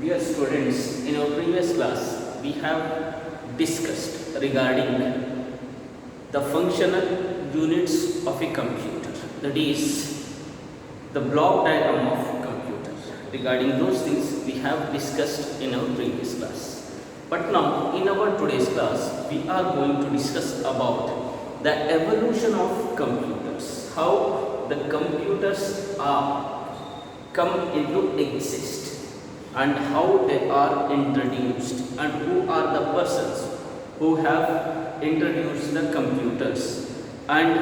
Dear students, in our previous class, we have discussed regarding the functional units of a computer, that is, the block diagram of computer. Regarding those things, we have discussed in our previous class. But now, in our today's class, we are going to discuss about the evolution of computers, how the computers are come into exist, and how they are introduced, and who are the persons who have introduced the computers, and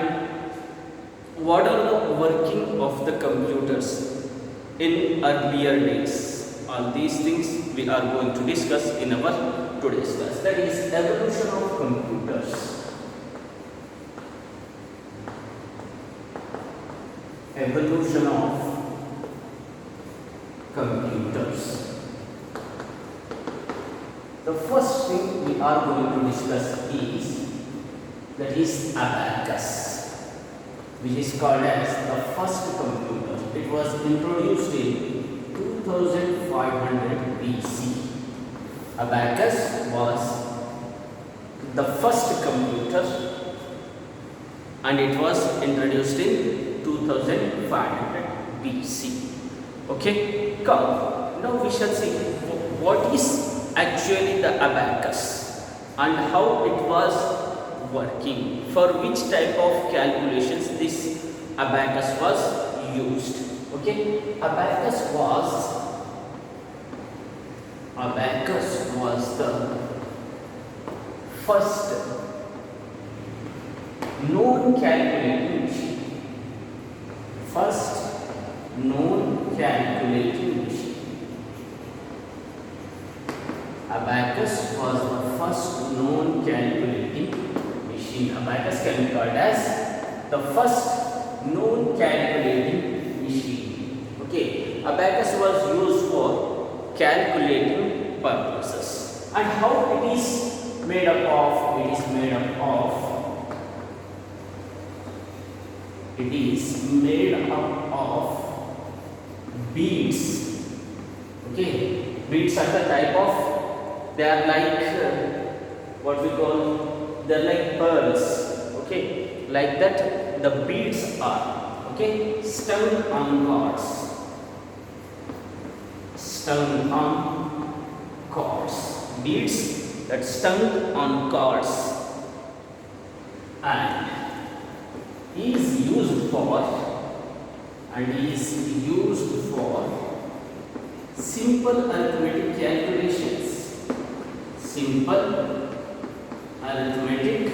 what are the working of the computers in earlier days. All these things we are going to discuss in our today's class, that is evolution of computers. Evolution of computers. The first thing we are going to discuss is, that is abacus, which is called as the first computer. It was introduced in 2500 BC. Abacus was the first computer and it was introduced in 2500 BC. Okay, come. Now we shall see what is actually the abacus and how it was working, for which type of calculations this abacus was used. Okay, abacus was the first known calculating machine. First known calculating machine. Abacus was the first known calculating machine. Abacus can be called as the first known calculating machine. Okay, abacus was used for calculating purposes. And how it is made up of? It is made up of beads. Okay, beads are the type of, they are like what we call, they are like pearls. Okay, like that the beads are. Okay, strung on cords. Strung on cords. Beads that strung on cords and is used for simple arithmetic calculations. Simple arithmetic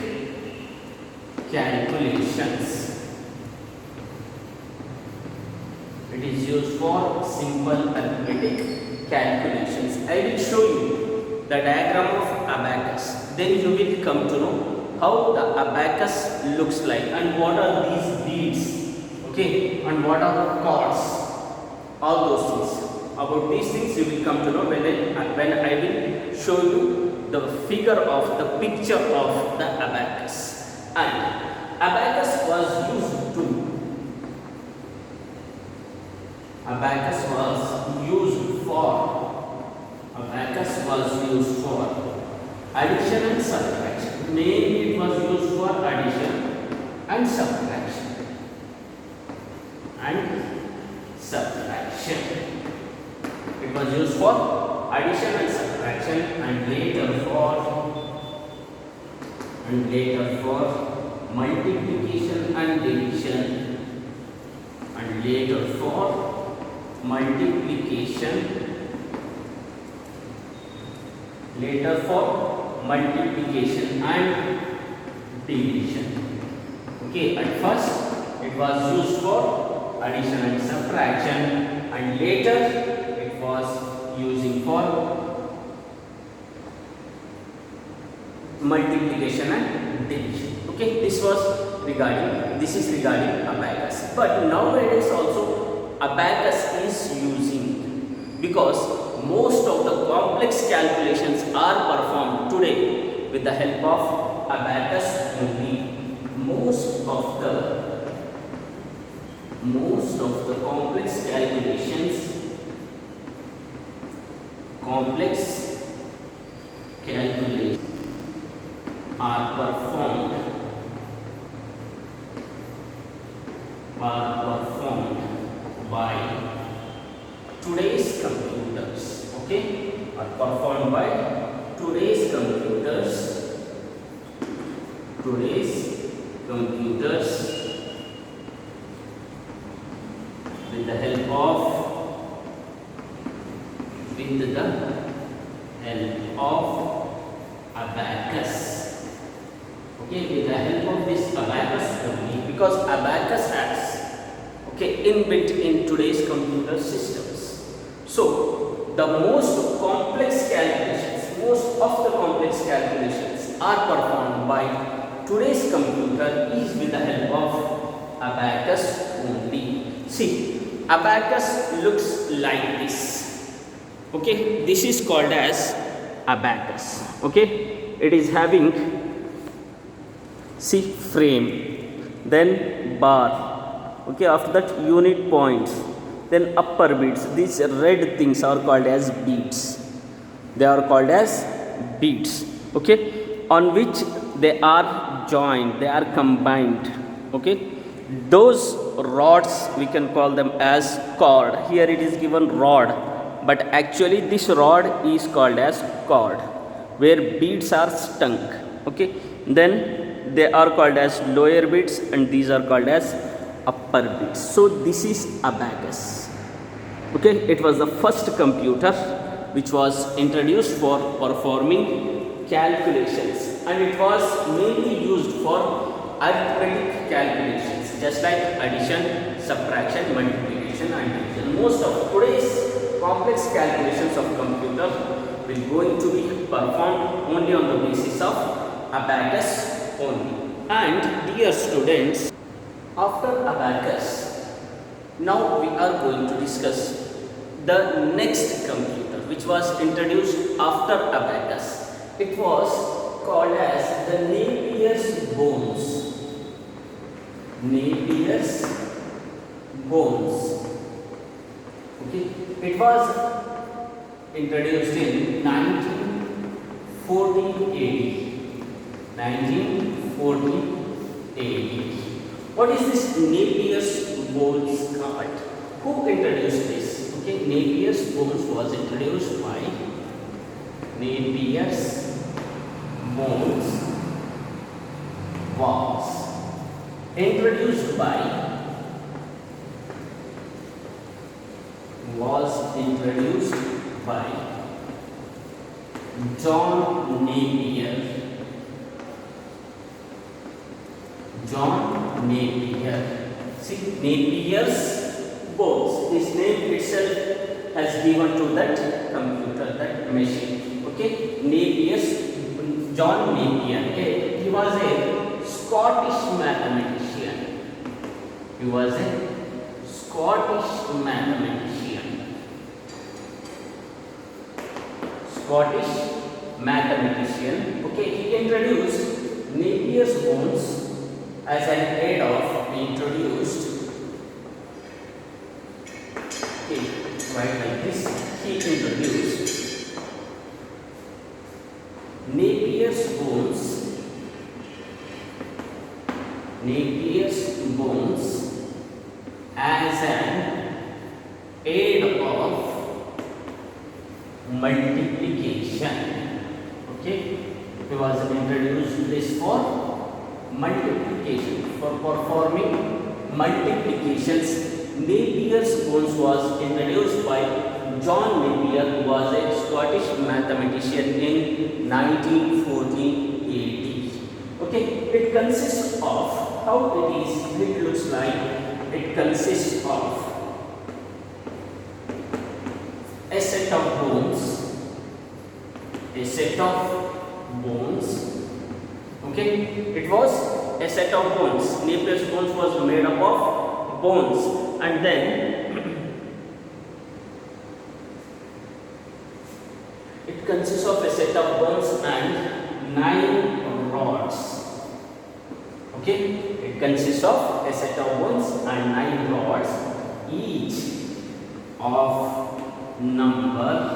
calculations. It is used for simple arithmetic calculations. I will show you the diagram of abacus. Then you will come to know how the abacus looks like and what are these beads. Okay, and what are the chords. All those things. About these things you will come to know when I will show you the figure of the picture of the abacus. And abacus was used for addition and subtraction. Mainly it was used for addition and subtraction. It was used for addition and subtraction, and later for multiplication and division, and later for multiplication and division. Okay, at first it was used for addition and subtraction, and later it was using for multiplication and division. Okay, this is regarding abacus. But nowadays also abacus is using, because most of the complex calculations are performed today with the help of abacus only. Most of the complex calculations complex calculations are performed by today's computers. Okay, are performed by today's computers. With the help of abacus. Okay, with the help of this abacus only, because abacus has inbuilt in today's computer systems. So the most of the complex calculations are performed by today's computer is with the help of abacus only. See, abacus looks like this. Okay, this is called as abacus. Okay, it is having, see, frame, then bar. Okay, after that unit points, then upper beads. These red things are called as beads. They are called as beads. Okay, on which they are joined, they are combined. Okay, those rods we can call them as cord. Here it is given rod, but actually this rod is called as cord, where beads are stuck. Okay, then they are called as lower beads and these are called as upper beads. So this is abacus. Okay, it was the first computer which was introduced for performing calculations, and it was mainly used for arithmetic calculations, just like addition, subtraction, multiplication and division. Most of today's complex calculations of computer will going to be performed only on the basis of abacus only. And dear students, after abacus, now we are going to discuss the next computer which was introduced after abacus. It was called as the Nucleus Bones. Nucleus Bones. Okay, it was introduced in 1914 AD. 1914 AD. What is this Nucleus Bones called? Who introduced this? Okay, Nucleus Bones was introduced by Nucleus Bones was introduced by John Napier. See, Napier's bones. This name itself has given to that computer, that machine. Okay, John Napier. Okay, he was a Scottish mathematician. Okay, he introduced Napier's bones as an aid of introduced. Okay, right like this. He introduced Napier's bones as an aid of multiplication. Okay, he was introduced this for multiplication, for performing multiplications. Napier's bones was introduced by John Napier, who was a Scottish mathematician in 1914 AD. Okay, it consists of, how it looks like, it consists of a set of bones. Okay, it was a set of bones. Napier's bones was made up of bones, and then it consists of a set of bones and 9 rods. Okay, it consists of a set of bones and 9 rods, each of number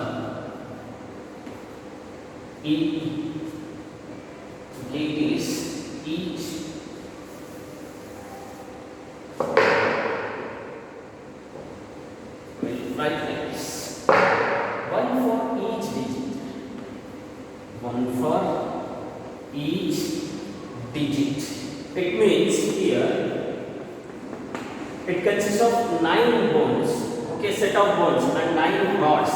E. Okay, it is each. We'll write like this. One for each digit. One for each digit. It means here it consists of 9 bones. Okay, set of bones and 9 rods.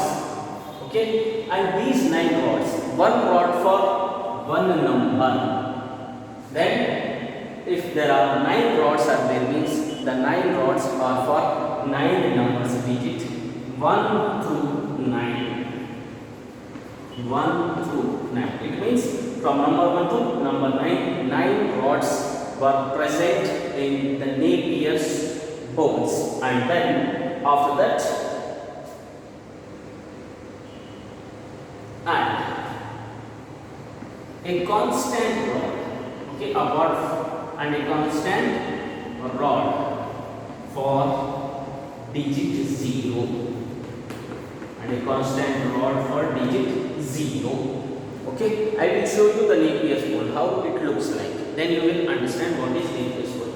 Okay, and these 9 rods, one rod for one number. Then, if there are 9 rods are there, means the 9 rods are for 9 numbers digit 1 through 9. 1 through 9. It means from number 1 to number 9, 9 rods were present in the Napier's bones, and then after that, and a constant rod, okay, a rod and a constant rod for digit 0, and a constant rod for digit 0. Okay, I will show you the Napier's bone, how it looks like. Then you will understand what is Napier's bone.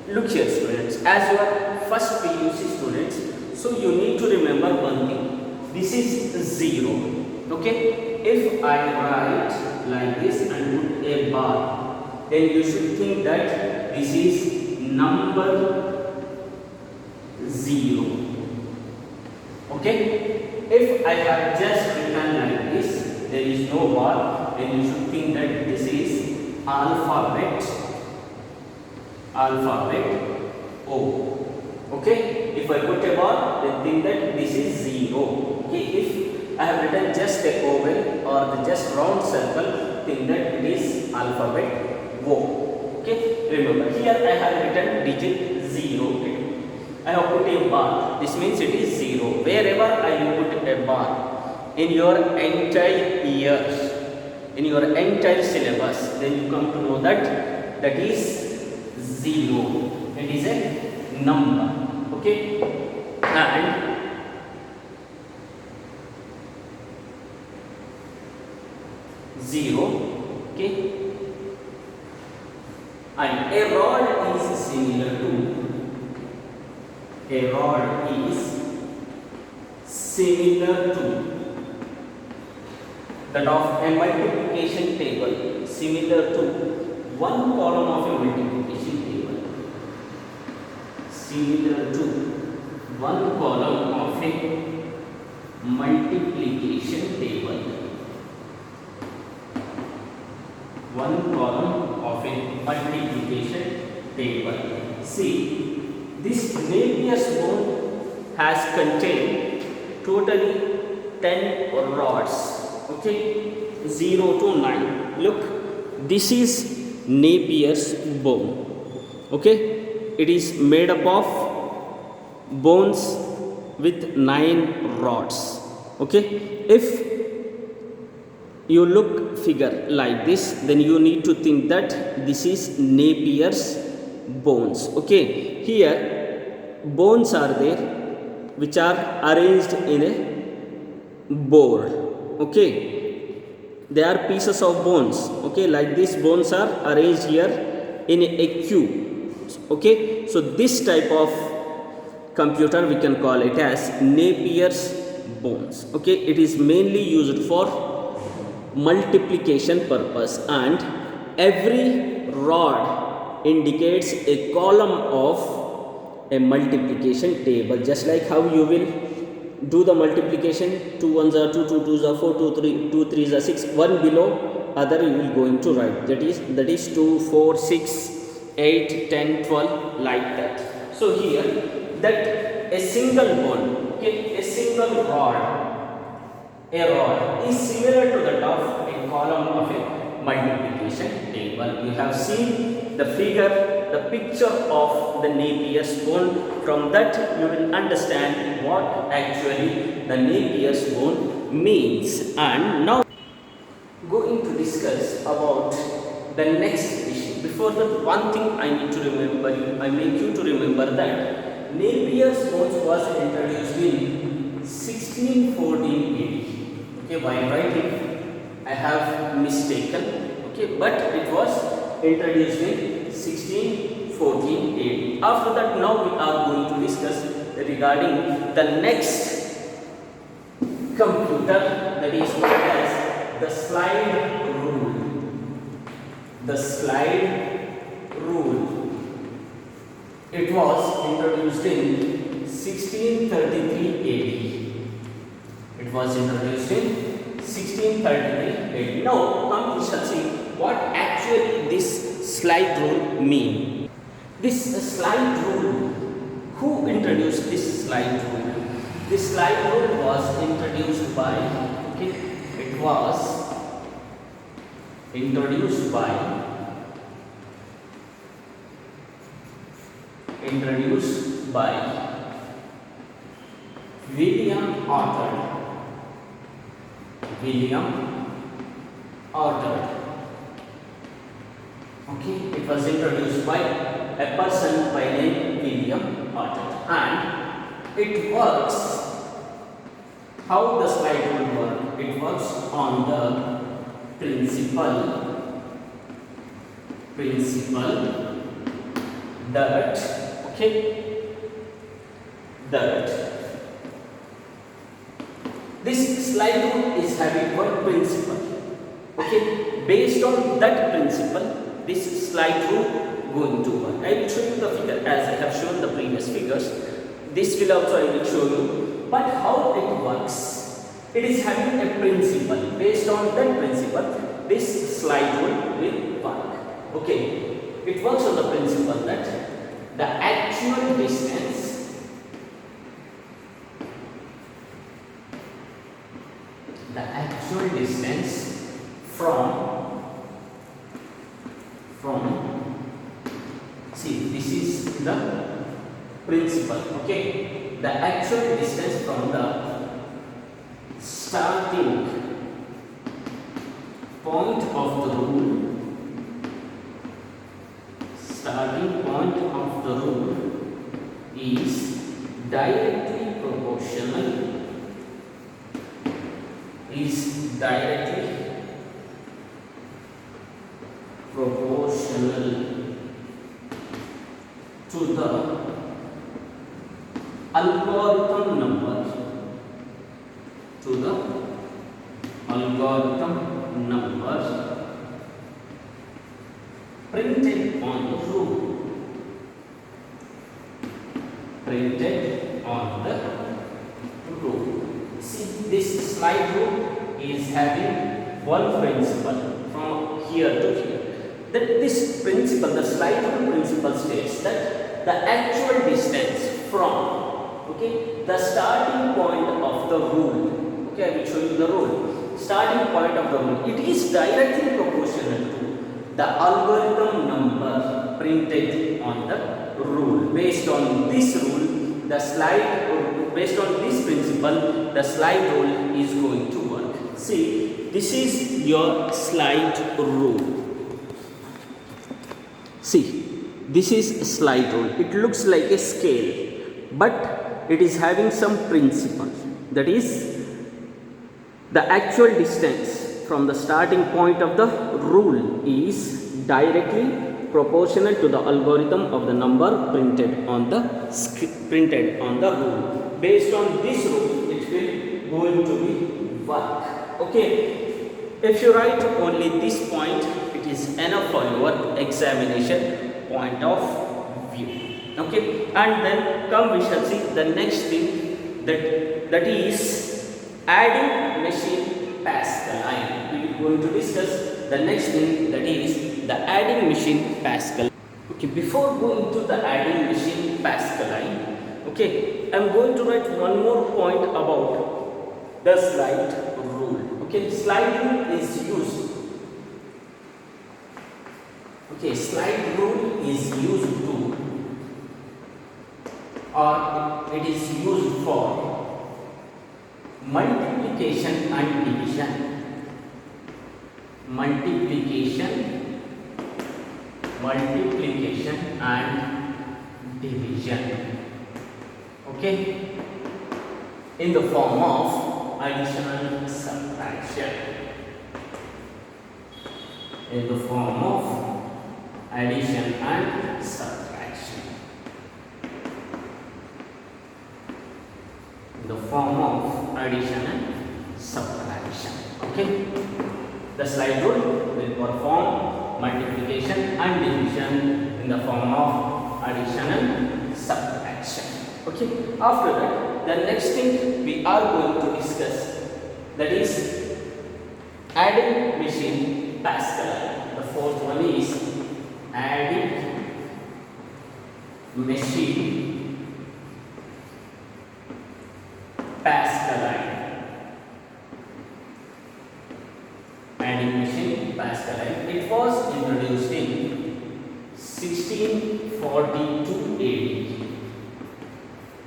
Look here, students, as you are first PUC students, so you need to remember one thing. This is 0. Okay, if I write like this and put a bar, then you should think that this is number 0. Okay, if I have just written like this, there is no bar, then you should think that this is alphabet O. Okay, if I put a bar, then think that this is 0. Okay, if I have written just a oval or just round circle, think that it is alphabet O. Okay, remember here I have written digit 0. I have put a bar, this means it is 0. Wherever I put a bar in your entire year, in your entire syllabus, then you come to know that that is 0. It is a number. Okay, and zero, okay, and a rod is similar to that of a multiplication table, similar to one column of a multiplication table, similar to one column of a multiplication table. One column of a multiplication table. See, this Napier's bone has contained totally 10 rods. Okay, 0 to 9. Look, this is Napier's bone. Okay, it is made up of bones with 9 rods. Okay, if you look figure like this, then you need to think that this is Napier's bones. Okay, here bones are there which are arranged in a board. Okay, they are pieces of bones. Okay, like these bones are arranged here in a queue. Okay, so this type of computer we can call it as Napier's bones. Okay, it is mainly used for multiplication purpose, and every rod indicates a column of a multiplication table, just like how you will do the multiplication. 2 1s are 2, 2 2s are 4, 2 3, 2 3s are 6, one below other you will going to write, that is 2 4 6 8 10 12, like that. So here that a single bone, okay, a single rod, a rod is similar to that of a column of a multiplication table. You have seen the figure, the picture of the Napier's bone. From that you will understand what actually the Napier's bone means. And now going to discuss about the next edition. Before that, one thing I need to remember, I make you to remember that Napier's bones was introduced in 1614 AD. Okay, by writing have mistaken. Okay, but it was introduced in 1614 AD. After that, now we are going to discuss regarding the next computer, that is called as the slide rule. The slide rule. It was introduced in 1633 AD. It was introduced in 1633 AD. Now, come we shall see what actually this slide rule mean. This slide rule, who introduced this slide rule? This slide rule was introduced by, it was introduced by William Orchard. Okay, it was introduced by a person by name William Orchard, and it works. How the slide rule work? It works on the principle that this slide rule is having one principle. Okay, based on that principle, this slide rule going to work. I will show you the figure as I have shown the previous figures. This will also I will show you. But how it works? It is having a principle. Based on that principle, this slide rule will work. Okay, it works on the principle that the actual distance from see, this is the principle. Okay, the actual distance from the starting point of the rule is directly proportional to the algorithm number printed on the rule. See, this slide rule is having one principle from here to here. That this principle, the slide rule principle, states that the actual distance from the starting point of the rule. Okay, I will show you the rule. Starting point of the rule, it is directly proportional to the algorithm number printed on the rule. Based on this rule, based on this principle, the slide rule is going to work. See, this is your slide rule. See, this is slide rule. It looks like a scale, but it is having some principle. That is, the actual distance from the starting point of the rule is directly proportional to the algorithm of the number printed on the rule. Based on this rule, it will going to be work. Okay, if you write only this point, it is enough for your examination point of view. Okay, and then come we shall see the next thing, that is adding machine Pascaline. We are going to discuss the next thing, that is the adding machine Pascal. Okay, before going to the adding machine Pascaline, okay, I am going to write one more point about the slide rule. Okay, slide rule is used. Okay, slide rule is used to, or it is used for multiplication and division. Multiplication and division. Okay, in the form of addition and subtraction. in the form of addition and subtraction. In the form of addition and subtraction. Okay. The slide rule will perform multiplication and division in the form of addition and subtraction. Okay. After that, the next thing we are going to discuss, that is adding machine Pascaline. The fourth one is adding machine Pascaline. Adding machine Pascaline. It was introduced in 1642 AD.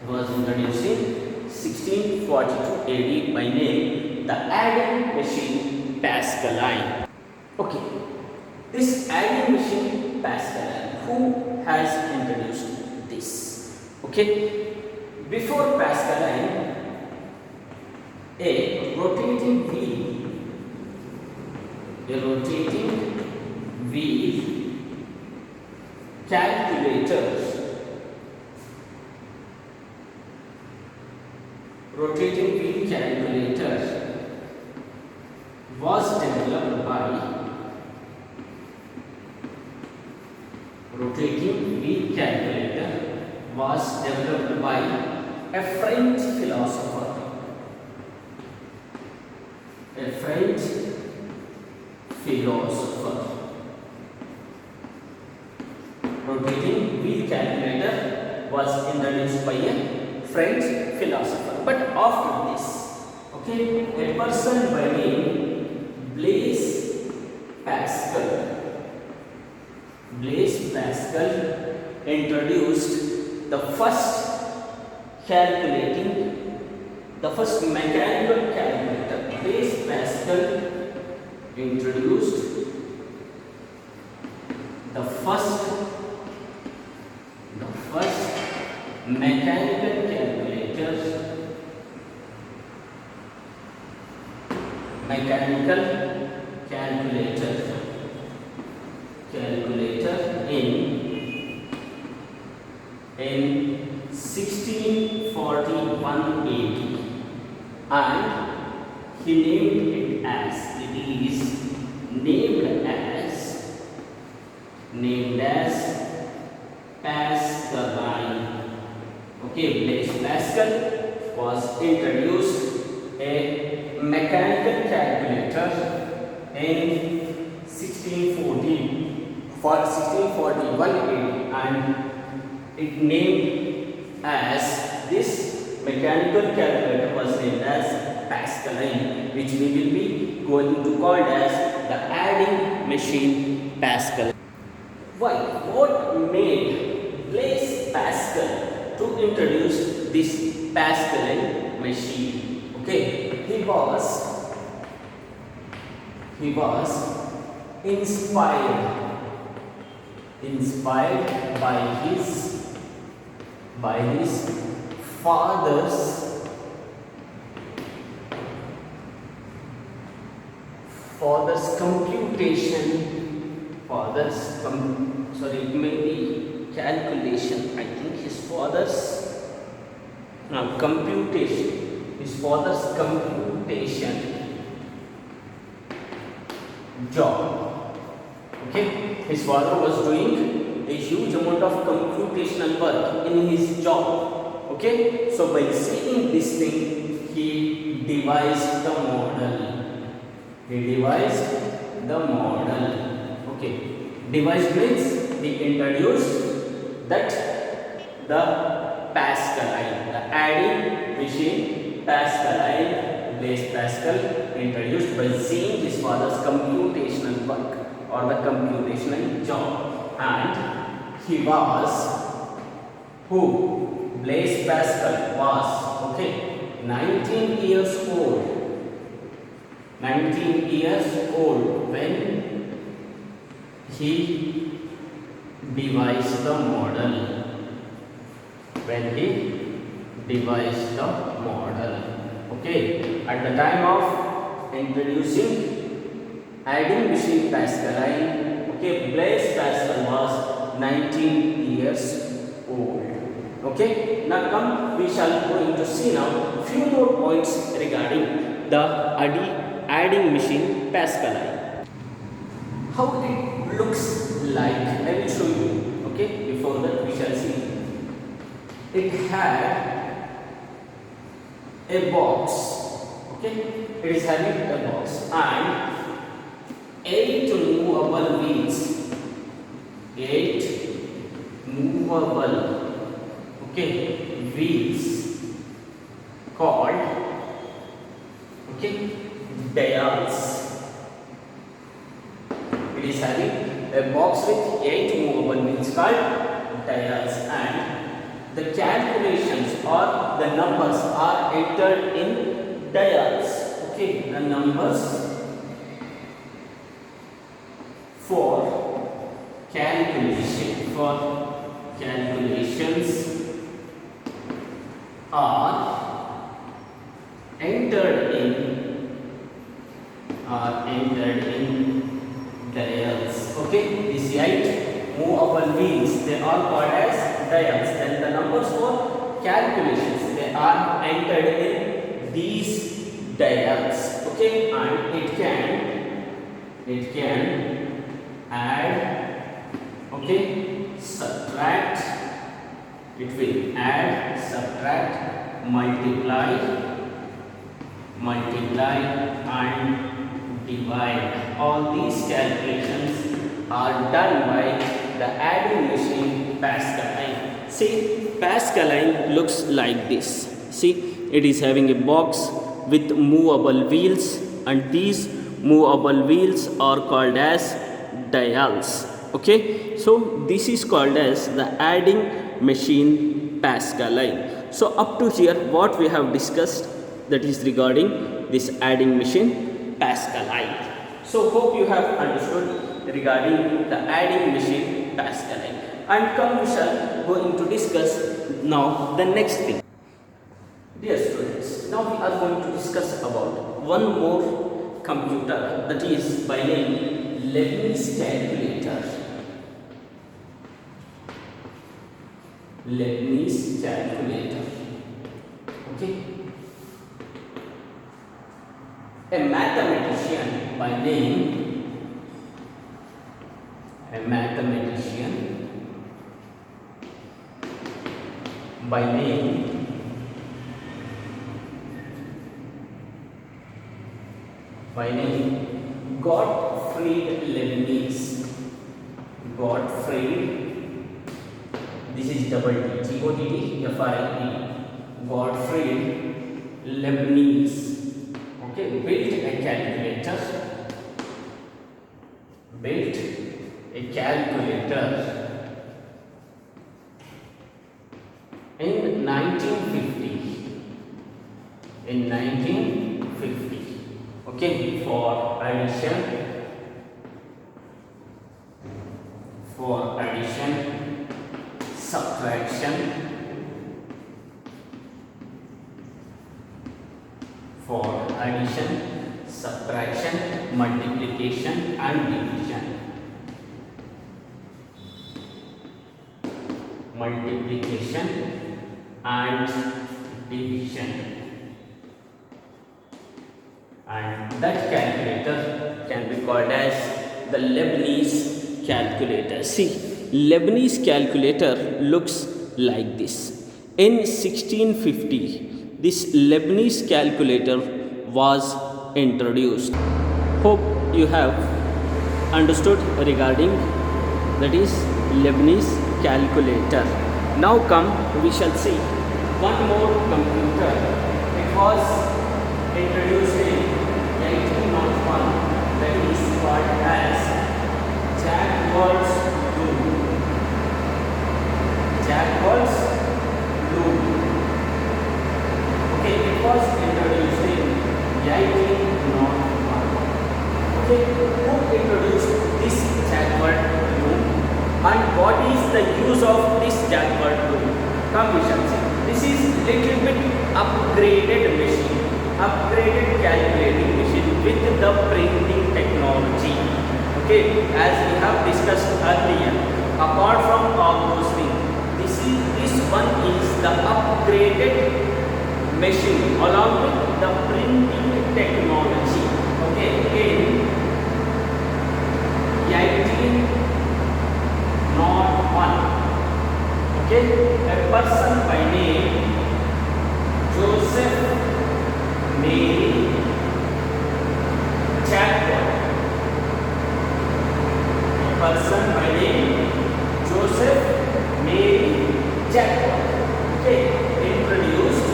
It was introduced in 1642 AD by name the adding machine Pascaline. Okay, this adding machine Pascaline, who has introduced this? Okay, before Pascaline, a rotating wheel calculator was developed by a French philosopher. Rotating wheel calculator was introduced by a French philosopher. But after this, okay, a person by name Blaise Pascal introduced the first mechanical calculator. Blaise Pascal introduced the first mechanical calculator in 1641 AD, and he named as Pascaline. Okay, Blaise Pascal was introduced a mechanical calculator in 1641 AD, and it named as this mechanical calculator was named as Pascaline, which we will be going to call as the adding machine Pascal. Why? What made Blaise Pascal to introduce this Pascaline machine? Okay, he was inspired by his father's calculation. I think his father's computation job. Okay, his father was doing a huge amount of computational work in his job. Okay, so by seeing this thing, he devised the model. Okay, devised means he introduced that the Pascaline, the adding machine Pascaline, Blaise Pascal introduced by seeing his father's computational work or the computational job. And he was, Blaise Pascal was, 19 years old when he devised the model. Okay, at the time of introducing adding machine Pascaline. Okay, Blaise Pascal was 19 years old. Okay, now come, we shall going to see now few more points regarding the adding machine Pascaline. How it looks like, I will show you. Okay, before that we shall see. It had a box. Okay, it is having a box and 8 movable wheels. 8 movable, okay, wheels called, okay, dials. It is having a box with 8 movable wheels called dials, and the calculations or the numbers are entered in dials. Okay, the numbers for calculations are entered in dials. Okay, these 8 movable wheels, they are called as dials. Then the numbers for calculations, they are entered in these dials. Okay, and it can add, okay, subtract, it will add, subtract, multiply and divide. All these calculations are done by the adding machine Pascaline. See, Pascaline looks like this. See, it is having a box with movable wheels, and these movable wheels are called as dials. Okay, so this is called as the adding machine Pascaline. So up to here what we have discussed, that is regarding this adding machine Pascaline. So hope you have understood regarding the adding machine Pascaline. And come, we shall going to discuss now the next thing. Dear students, now we are going to discuss about one more computer, that is by name Loom's calculator. Loom's calculator. Okay. A mathematician by name Gottfried Leibniz. This is double D, G-O-D-D-F-R-I-E-D. Gottfried Leibniz. Okay, built a calculator in 1950. Okay, for addition, subtraction, multiplication and division. And that calculator can be called as the Leibniz calculator. See, Leibniz calculator looks like this. In 1650, this Leibniz calculator was introduced. Hope you have understood regarding that is Leibniz calculator. Now come, we shall see one more computer. It was introduced in 1801, that is called as Jacob's Loom. Okay, it was introduced in 1801. Okay, who introduced this Jacob's Loom and what is the use of this Jacob's Loom? Come, we shall see. This is little bit upgraded calculating machine with the printing technology. Okay, as we have discussed earlier, apart from all those things, this one is the upgraded machine along with the printing technology. Okay, in 1801, okay, a person by name Joseph Mary Jacquard, a person by name Joseph Mary Jacquard, okay, introduced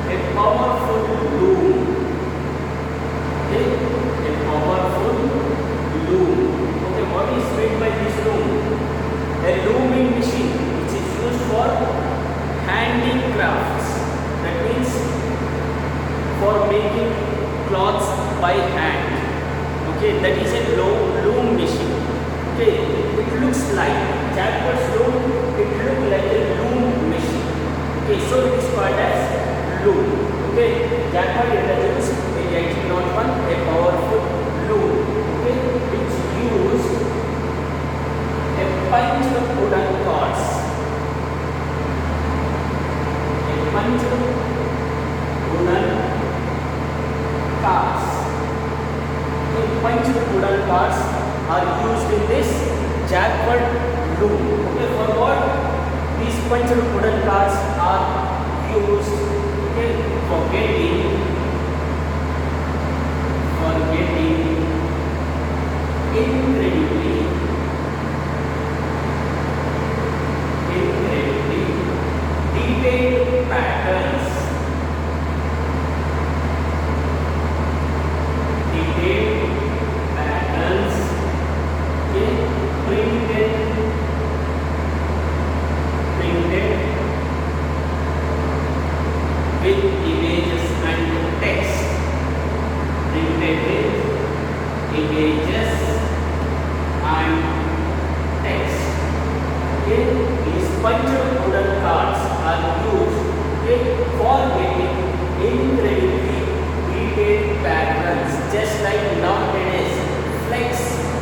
a powerful loom. Okay, a powerful loom. Okay, what is meant by this loom? A looming machine which is used for handicrafts. That means for making cloths by hand. Okay, that is a loom machine. Okay, it looks like Jacquard's loom. It looks like a loom machine. Okay, so it is called as loom. Okay, Jacquard introduced in 1801 a powerful loom. Okay, which used a punched wooden cords. A punched wooden cards. Okay, punched wooden cards are used in this Jacquard loom. Okay, for what? These punched wooden cards are used, okay, for getting incredibly detailed patterns. Okay, printed with images and text. Printed with images and text. Okay, these punched wooden cards are used, okay, for getting incredibly detailed patterns, just like nowadays flex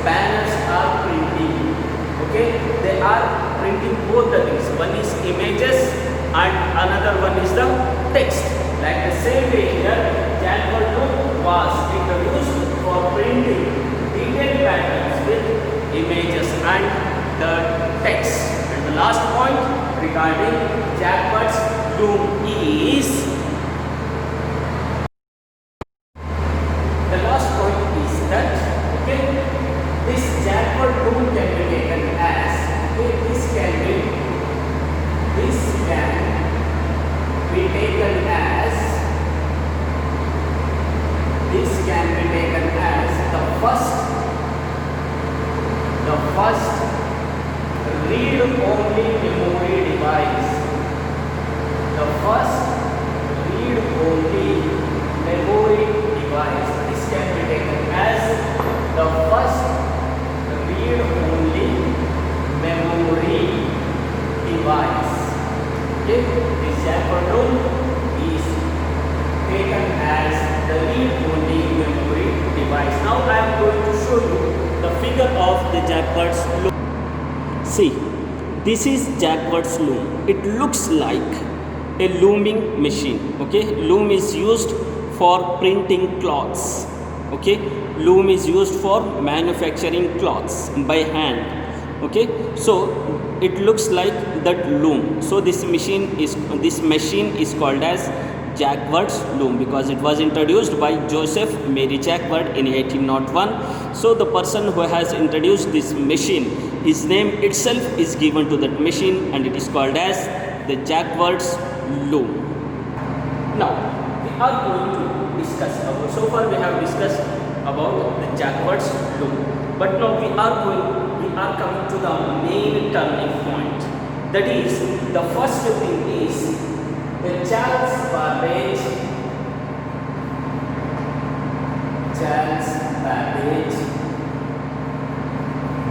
banners are printing. Okay, they are printing both the things. One is images and another one is the text. Like the same way here, Jacquard loom was introduced for printing detailed patterns with images and the text. And the last point regarding Jacquard's loom is that, okay, this Jacquard loom can be taken as, okay, this can be taken as the first read-only memory device. The first read-only memory device. This can be taken as the first read-only memory device. Okay, this Jacquard loom is taken as the read-only memory device. Now I am going to show you the figure of the Jacquard's loom. See, this is Jacquard's loom. It looks like a looming machine. Okay, loom is used for printing cloths. Okay, loom is used for manufacturing cloths by hand. Okay, so it looks like that loom. So this machine is called as Jacquard's loom because it was introduced by Joseph Mary Jacquard in 1801. So the person who has introduced this machine, his name itself is given to that machine and it is called as the Jacquard's loom. Now we are going to discuss about, so far we have discussed about the Jacquard's loom, but now we are coming to the main turning point. That is, the first thing is the Charles Babbage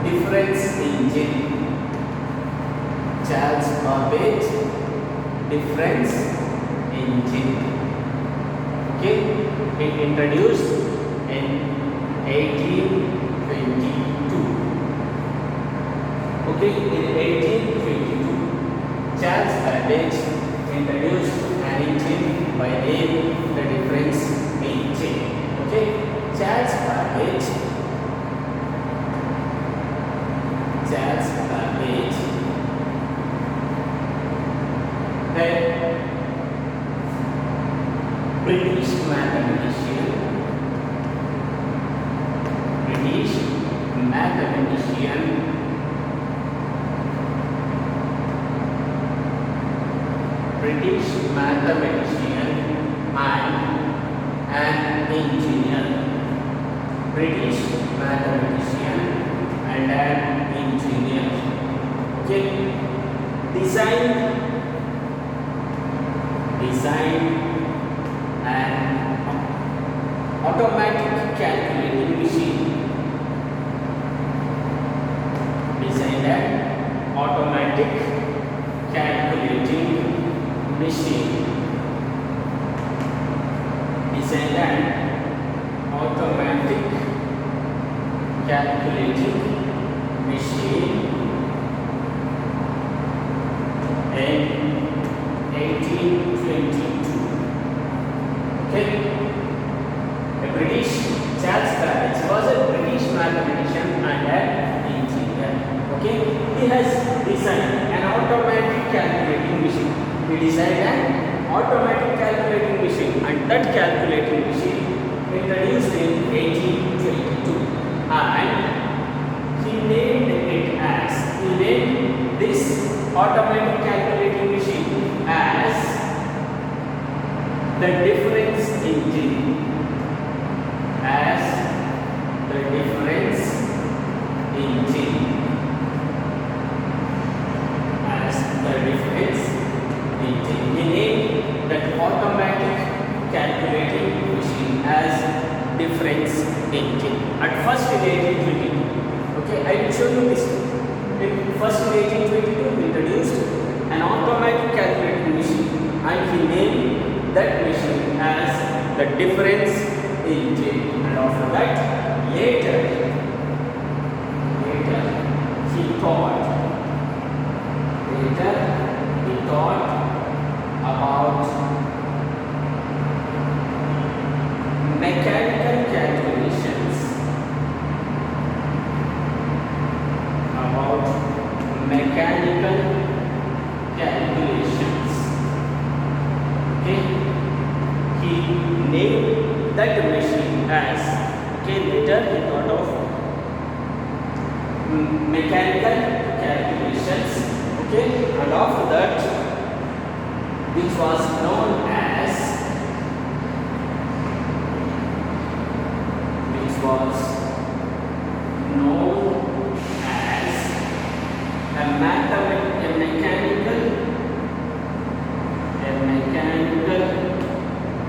difference engine. Charles Babbage difference engine. Okay, it introduced in 1822. Okay, in 1822, Charles Babbage introduced an engine by name the difference engine. Okay, Charles Babbage the British mathematician, British mathematician and an engineer. British mathematician and an engineer. Okay, designed an automatic calculating machine. Designed an automatic calculating machine. Designed an automatic calculating machine in 1822. Okay, Charles Babbage was a British mathematician and an engineer. Okay, he has designed an automatic calculating machine. He designed an automatic calculating machine, and that calculating machine introduced in 1822, and he named this automatic calculating machine as the difference engine. As the difference engine. As the difference engine. He named that automatic calculating machine as difference engine. At first in 1822. Okay, I will show you this. First in 1822 he introduced an automatic calculating machine, and he named that machine as the difference engine. And after that, later he thought about mechanical calculations. Okay, he named that machine as, okay, later he thought of mechanical calculations. Okay, and after that, which was known as a mechanical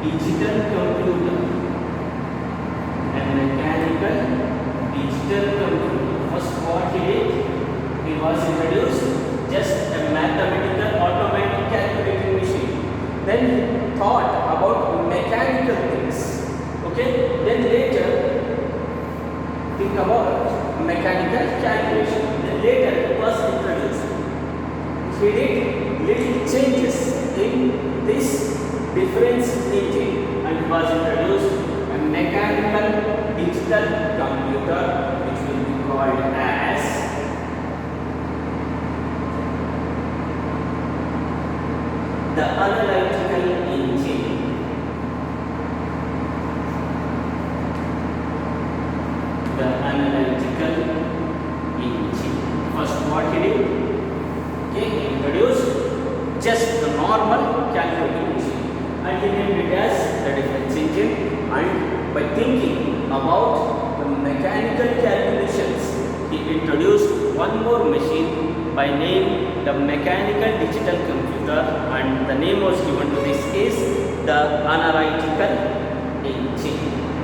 digital computer. A mechanical digital computer. First, what he did, he was introduced just a mathematical automatic calculating machine. Then he thought about mechanical things. Okay, then later think about mechanical calculation. Then later it was introduced. He did little changes in this difference engine, and it was introduced a mechanical digital computer, which will be called as the analytical engine. The analytical engine. First, what he did? Okay, he introduced just the normal calculating machine, and he named it as the difference engine. And by thinking about the mechanical calculations, he introduced one more machine by name the mechanical digital computer, and the name was given to this is the analytical engine.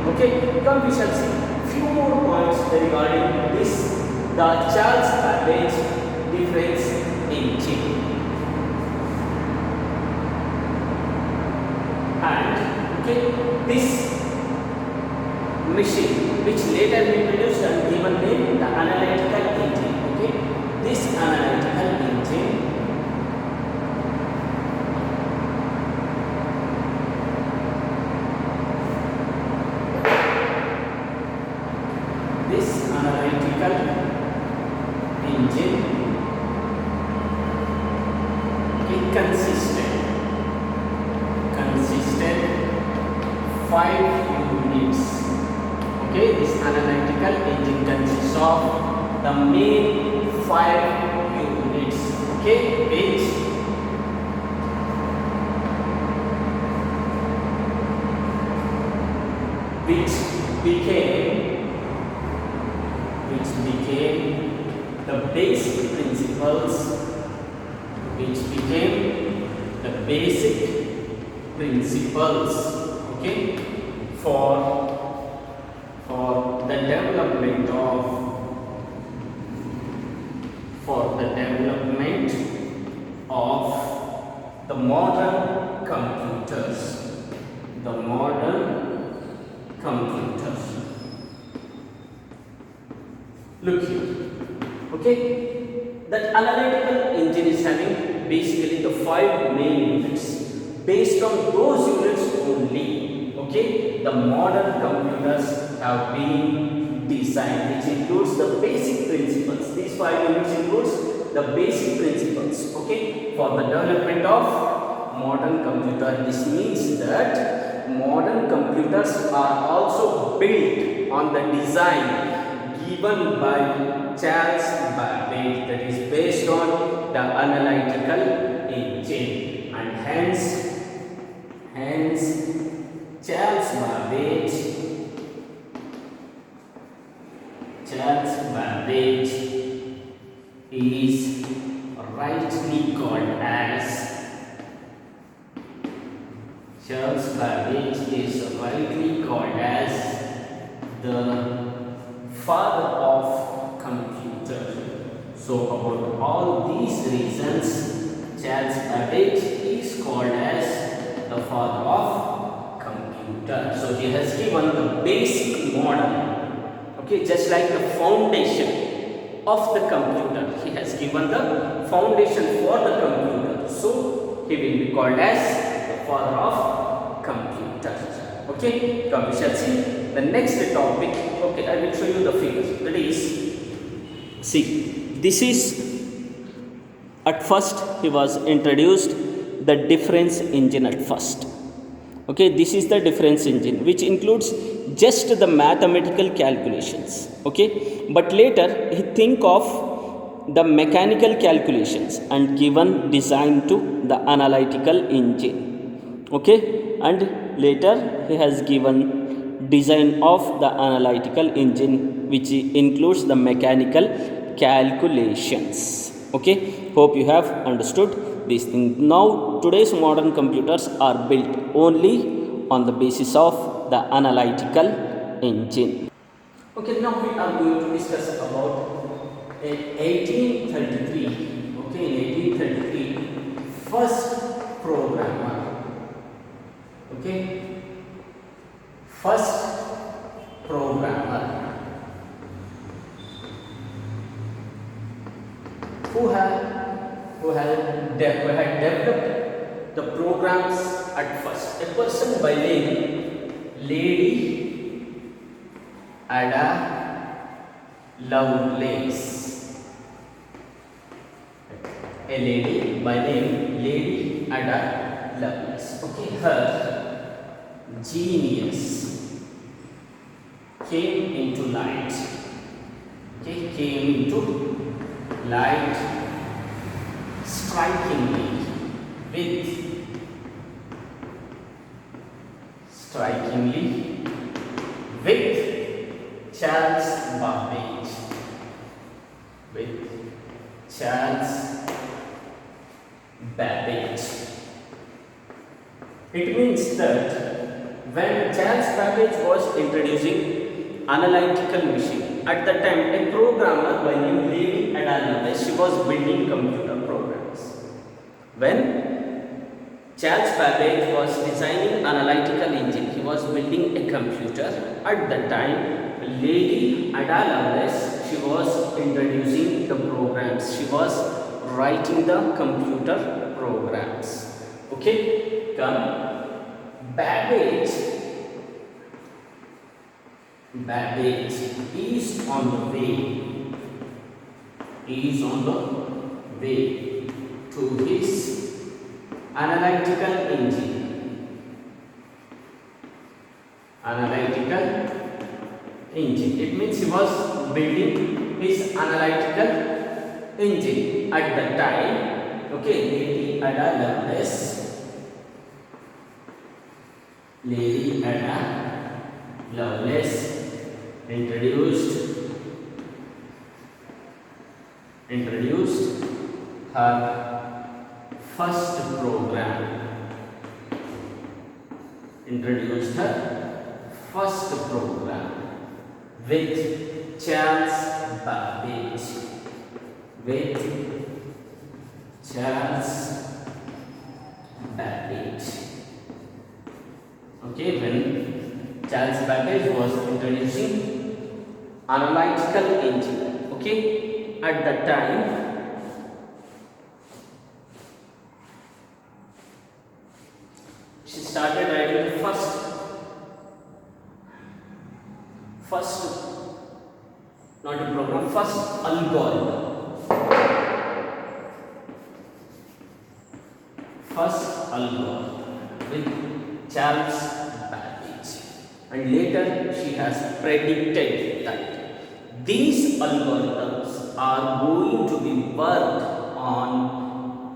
Okay, come we shall see few more points regarding this, the Charles Babbage difference engine. And Okay, this machine which later we introduced and given name the analytical engine. Okay, this analytical engine it consisted 5 units. Okay, this analytical engine consists of the main 5 units. Okay, which became the basic principles, okay, for the development of the modern computers. Look here. Okay, that analytical engine is having basically the 5 main units. Based on those units only, okay, the modern computers have been designed, which includes the basic principles. These 5 units includes the basic principles, okay, for the development of modern computer. This means that modern computers are also built on the design given by Charles Babbage, that is based on the analytical engine, and hence Charles Babbage is rightly called as the father of computer. So about all these reasons, Charles Babbage is called as the father of computer. So he has given the basic model, okay, just like the foundation of the computer. He has given the foundation for the computer. So he will be called as the father of computer. Okay, now we shall see the next topic. Okay, I will show you the figure. That is, see, this is at first he was introduced the difference engine at first. Okay, this is the difference engine which includes just the mathematical calculations. Okay, but later he think of the mechanical calculations and given design to the analytical engine. Okay, and later he has given design of the analytical engine which includes the mechanical calculations. Okay, hope you have understood these things. Now today's modern computers are built only on the basis of the analytical engine. Okay, now we are going to discuss about in 1833. Okay, in 1833, first programmer. Okay, first programmer who had developed the programs at first. A person by name Lady Ada Lovelace. A lady by name Lady Ada Lovelace. Okay, her genius came into light. Okay, came into light strikingly with Charles Babbage. It means that when Charles Babbage was introducing analytical machine, at that time a programmer by name Lady Ada Lovelace, she was building computer programs. When Charles Babbage was designing analytical engine. He was building a computer. At that time, Lady Ada Lovelace, she was introducing the programs. She was writing the computer programs. Okay, come. Babbage is on the way. He is on the way to his analytical engine. It means he was building his analytical engine at that time. Okay, Lady Ada Lovelace introduced her first program. With Charles Babbage. Okay, when Charles Babbage was introducing analytical engine. Okay, at that time, she started writing the first not a program, first algorithm. With Charles Babbage, and later she has predicted that these algorithms are going to be worked on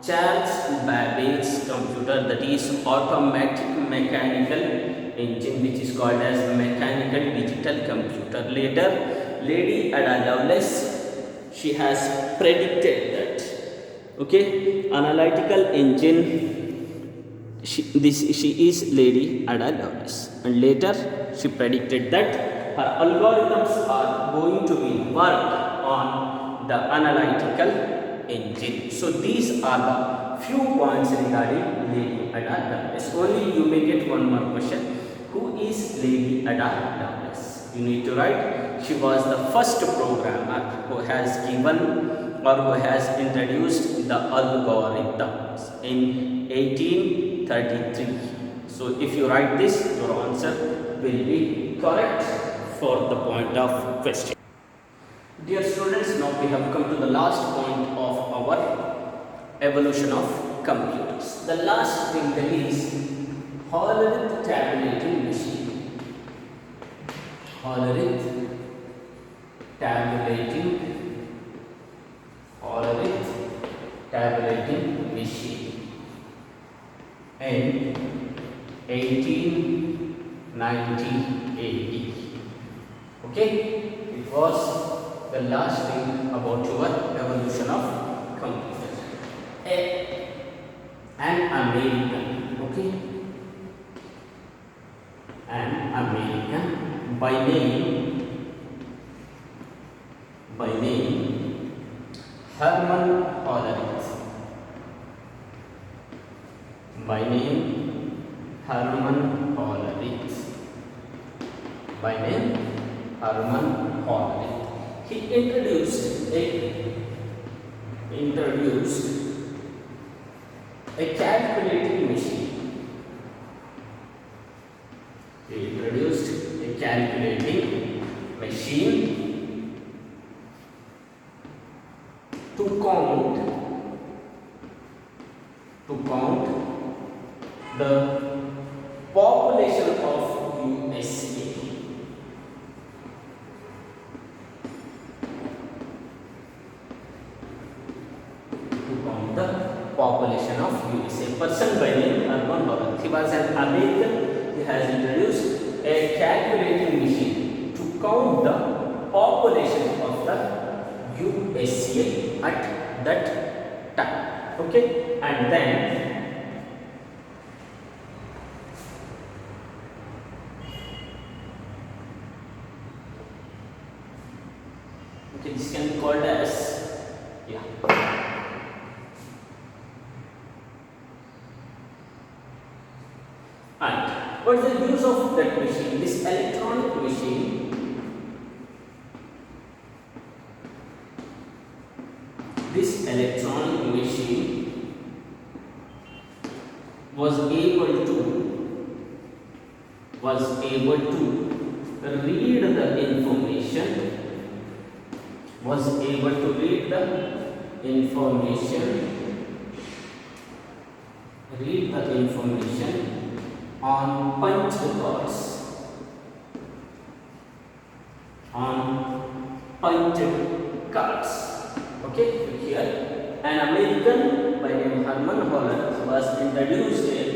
Charles Babbage's computer, that is automatic mechanical engine, which is called as mechanical digital computer. Later, Lady Ada Lovelace, she has predicted that. Okay, analytical engine. She is Lady Ada Lovelace, and later she predicted that her algorithms are going to be worked on the analytical engine. So these are the few points regarding Lady Ada Lovelace. Only you may get one more question. Who is Lady Ada Lovelace? You need to write. She was the first programmer who has given or who has introduced the algorithms in 1833. So if you write this, your answer will be correct for the point of question. Dear students, now we have come to the last point of our evolution of computers. The last thing, that is Hollerith tabulating machine. Hollerith tabulating machine in 1890 AD. Okay, it was the last thing about your evolution of computers. An American, okay, an American by name Herman Hollerith. By name Herman Hollerith. He introduced a calculating machine. To count the population of USA. Population of USA. Person by name Herman Hollerith. He was an American. He has introduced a calculating machine to count the population of the USA at that time. Okay, and then this can be called as What is the use of that machine? This electronic machine, was able to read the information, on punched cards, Okay, here an American by name Herman Holland was introduced in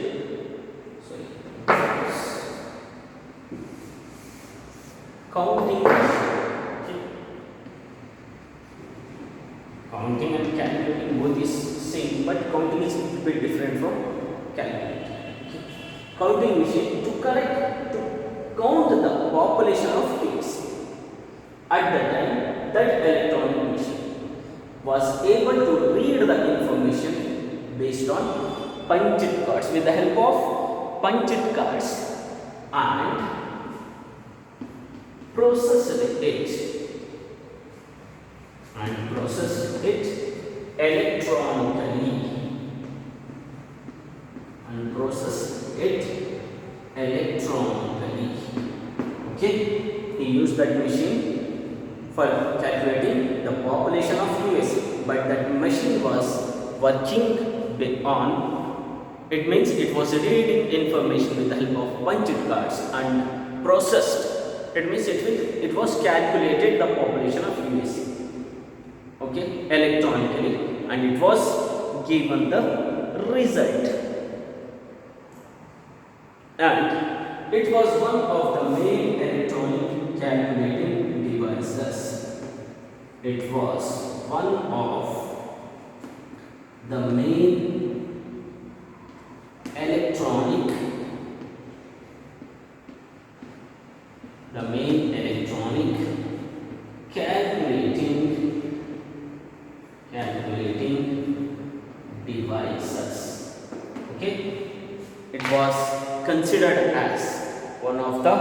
counting. Counting and calculating both is same, but counting is a bit different from calculating. Counting machine to count the population of pigs. At that time, that electronic machine was able to read the information based on punched cards, with the help of punched cards, and processed it electronically. Okay, he used that machine for calculating the population of US, but that machine was working on, it means it was reading information with the help of punched cards and processed. It means it was calculated the population of US, okay, electronically, and it was given the result. And it was one of the main electronic calculating devices. It was one of the main electronic calculating devices. Okay, it was considered as one of the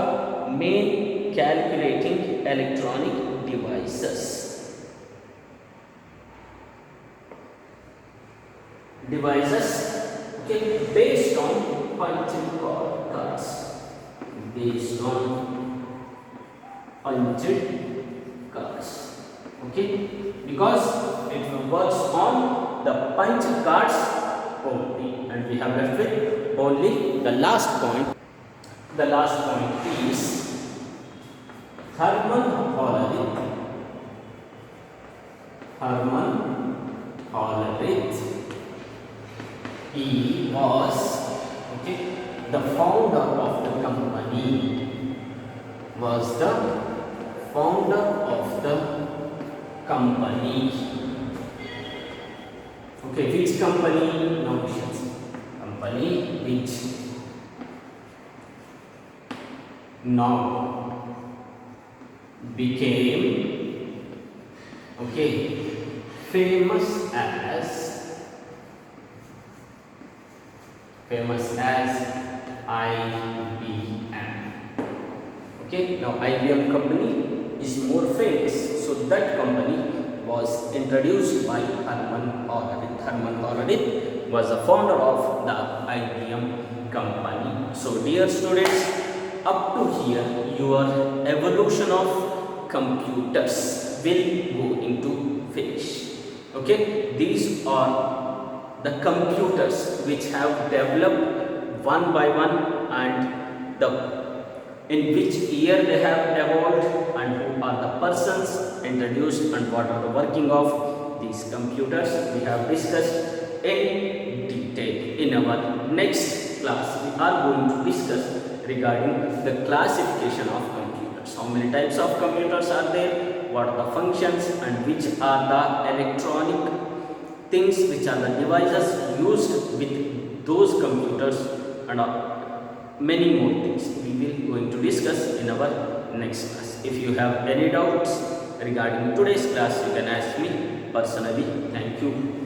main calculating electronic devices. Okay, based on punched cards. Okay, because it works on the punched cards only, and we have left with only the last point. The last point is Herman Hollerith. He was the founder of the company. Okay, which company? Now we shall see. Company which now became famous as IBM. Okay, now IBM company is more famous, so that company was introduced by Herman Hollerith. Herman Hollerith was the founder of the IBM company. So dear students, up to here your evolution of computers will go into finish. Okay, these are the computers which have developed one by one, and in which year they have evolved, and who are the persons introduced, and what are the working of these computers we have discussed in detail. In our next class we are going to discuss regarding the classification of computers. How many types of computers are there, what are the functions, and which are the electronic things, which are the devices used with those computers, and many more things we will going to discuss in our next class. If you have any doubts regarding today's class, you can ask me personally. Thank you.